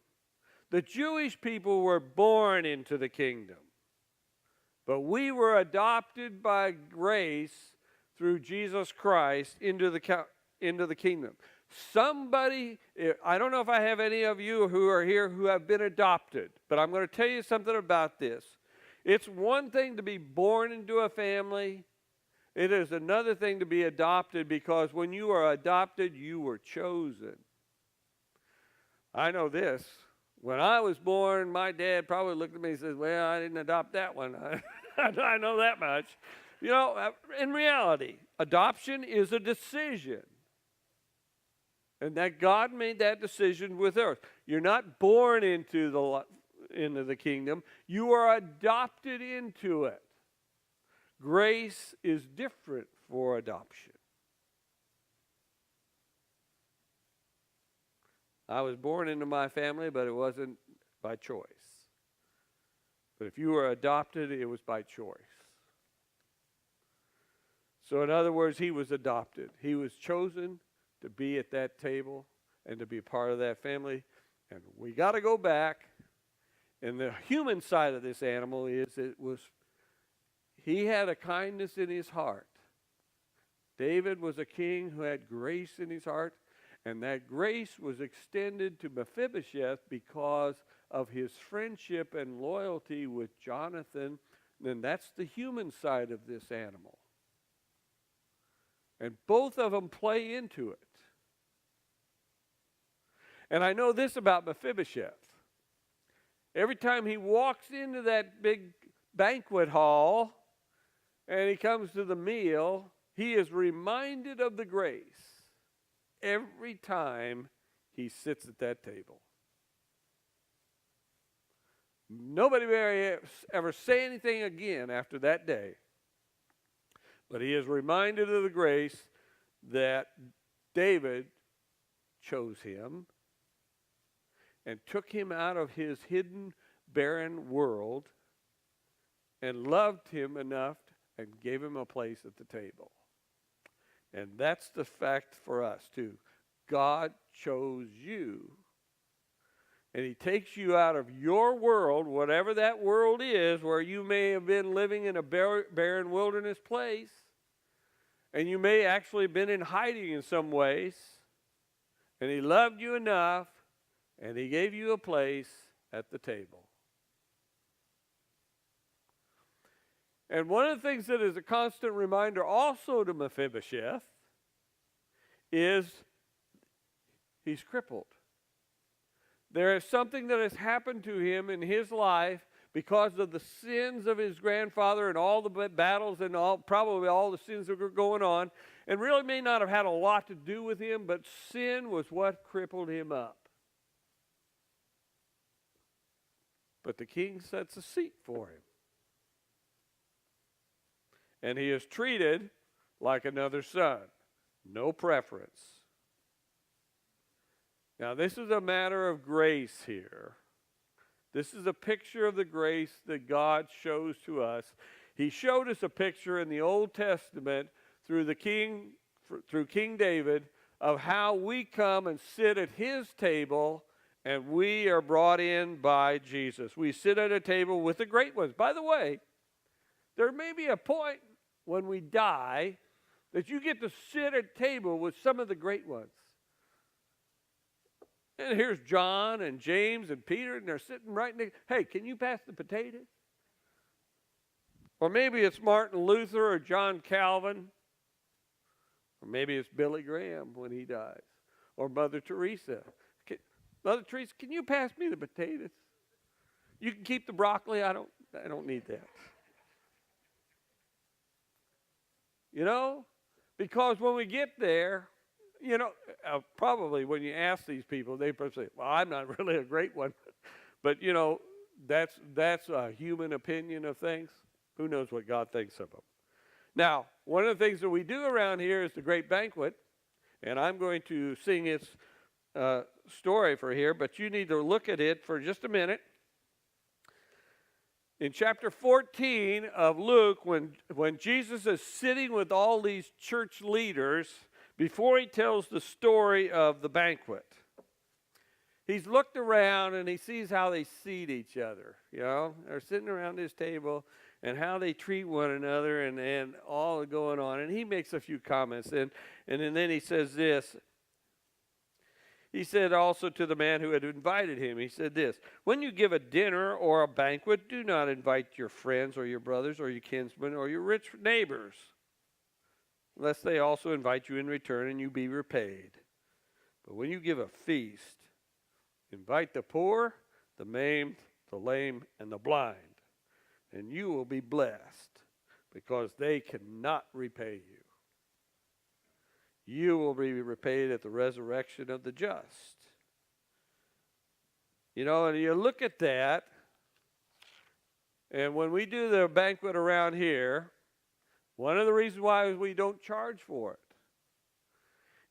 The Jewish people were born into the kingdom. But we were adopted by grace through Jesus Christ into the kingdom. Somebody, I don't know if I have any of you who are here who have been adopted, but I'm going to tell you something about this. It's one thing to be born into a family. It is another thing to be adopted, because when you are adopted, you were chosen. I know this. When I was born, my dad probably looked at me and said, well, I didn't adopt that one. I know that much. You know, in reality, adoption is a decision. And that God made that decision with us. You're not born into the kingdom. You are adopted into it. Grace is different for adoption. I was born into my family, but it wasn't by choice. But if you were adopted, it was by choice. So in other words, he was adopted. He was chosen to be at that table and to be a part of that family. And we got to go back. And the human side of this animal is he had a kindness in his heart. David was a king who had grace in his heart, and that grace was extended to Mephibosheth because of his friendship and loyalty with Jonathan. And that's the human side of this animal. And both of them play into it. And I know this about Mephibosheth. Every time he walks into that big banquet hall and he comes to the meal, he is reminded of the grace every time he sits at that table. Nobody will ever say anything again after that day. But he is reminded of the grace that David chose him and took him out of his hidden, barren world and loved him enough and gave him a place at the table. And that's the fact for us, too. God chose you. And he takes you out of your world, whatever that world is, where you may have been living in a barren wilderness place, and you may actually have been in hiding in some ways, and he loved you enough, and he gave you a place at the table. And one of the things that is a constant reminder also to Mephibosheth is he's crippled. There is something that has happened to him in his life because of the sins of his grandfather and all the battles and probably all the sins that were going on, and really may not have had a lot to do with him, but sin was what crippled him up. But the king sets a seat for him. And he is treated like another son. No preference. Now, this is a matter of grace here. This is a picture of the grace that God shows to us. He showed us a picture in the Old Testament through King David of how we come and sit at his table, and we are brought in by Jesus. We sit at a table with the great ones. By the way, there may be a point when we die that you get to sit at table with some of the great ones. And here's John and James and Peter, and they're sitting right next. Hey, can you pass the potatoes? Or maybe it's Martin Luther or John Calvin. Or maybe it's Billy Graham when he dies. Or Mother Teresa. Mother Teresa, can you pass me the potatoes? You can keep the broccoli. I don't need that. You know? Because when we get there, you know, probably when you ask these people, they probably say, well, I'm not really a great one. But, you know, that's a human opinion of things. Who knows what God thinks of them? Now, one of the things that we do around here is the great banquet. And I'm going to sing its story for here, but you need to look at it for just a minute. In chapter 14 of Luke, when Jesus is sitting with all these church leaders, before he tells the story of the banquet, he's looked around and he sees how they seat each other. You know, they're sitting around his table and how they treat one another and all going on. And he makes a few comments. And then he says this. He said also to the man who had invited him, he said this, when you give a dinner or a banquet, do not invite your friends or your brothers or your kinsmen or your rich neighbors, lest they also invite you in return and you be repaid. But when you give a feast, invite the poor, the maimed, the lame, and the blind, and you will be blessed, because they cannot repay you. You will be repaid at the resurrection of the just. You know, and you look at that, and when we do the banquet around here, one of the reasons why we don't charge for it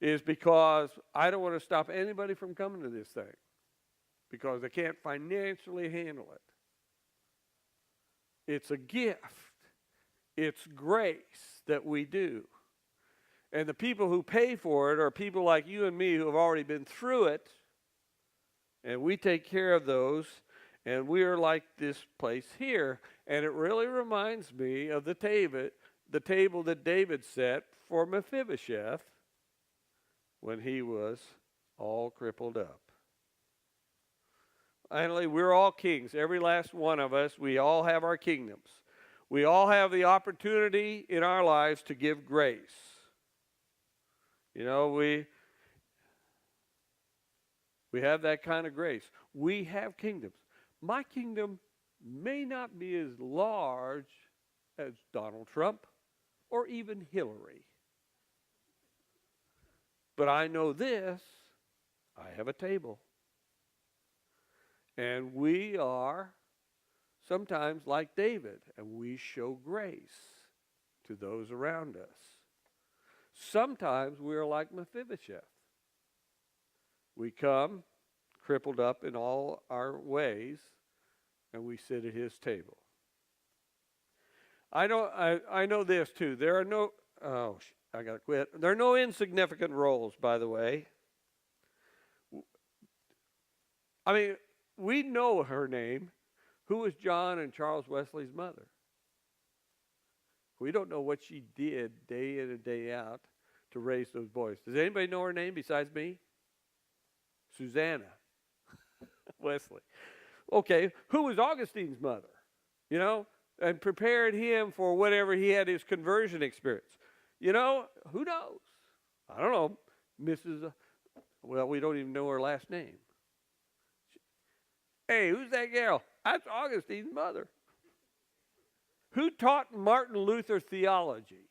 is because I don't want to stop anybody from coming to this thing, because they can't financially handle it. It's a gift. It's grace that we do. And the people who pay for it are people like you and me who have already been through it. And we take care of those. And we are like this place here. And it really reminds me of the table that David set for Mephibosheth when he was all crippled up. Finally, we're all kings. Every last one of us, we all have our kingdoms. We all have the opportunity in our lives to give grace. You know, We have that kind of grace. We have kingdoms. My kingdom may not be as large as Donald Trump or even Hillary. But I know this, I have a table. And we are sometimes like David, and we show grace to those around us. Sometimes we are like Mephibosheth. We come crippled up in all our ways, and we sit at his table. I know this too. There are no, I got to quit. There are no insignificant roles, by the way. I mean, we know her name. Who was John and Charles Wesley's mother? We don't know what she did day in and day out to raise those boys. Does anybody know her name besides me? Susanna Wesley. Okay, who was Augustine's mother? You know, and prepared him for whatever he had his conversion experience. You know, who knows? I don't know. Mrs. Well, we don't even know her last name. Hey, who's that gal? That's Augustine's mother. Who taught Martin Luther theology?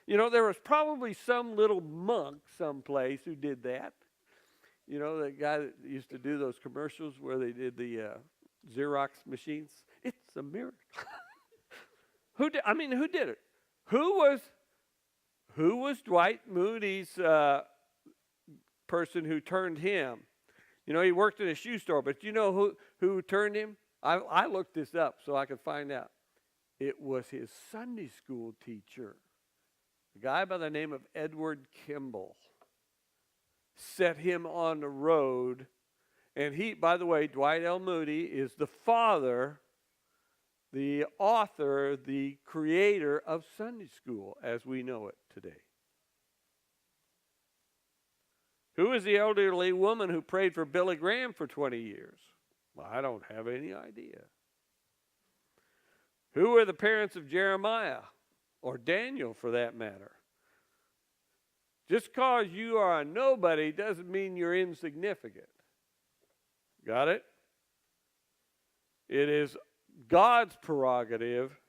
You know, there was probably some little monk someplace who did that. You know, the guy that used to do those commercials where they did the Xerox machines. It's a miracle. Who did it? Who was Dwight Moody's person who turned him? You know, he worked in a shoe store, but you know who turned him? I looked this up so I could find out. It was his Sunday school teacher, a guy by the name of Edward Kimball. Set him on the road. And he, by the way, Dwight L. Moody is the father, the author, the creator of Sunday school as we know it today. Who is the elderly woman who prayed for Billy Graham for 20 years? Well, I don't have any idea. Who are the parents of Jeremiah, or Daniel for that matter? Just because you are a nobody doesn't mean you're insignificant. Got it? It is God's prerogative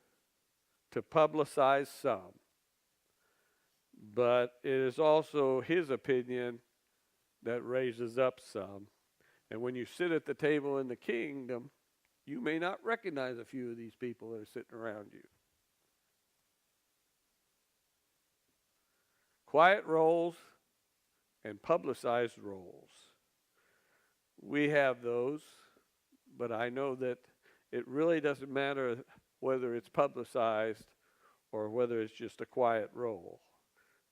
to publicize some. But it is also his opinion that raises up some. And when you sit at the table in the kingdom, you may not recognize a few of these people that are sitting around you. Quiet roles and publicized roles. We have those, but I know that it really doesn't matter whether it's publicized or whether it's just a quiet role,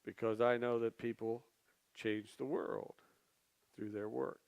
because I know that people change the world through their work.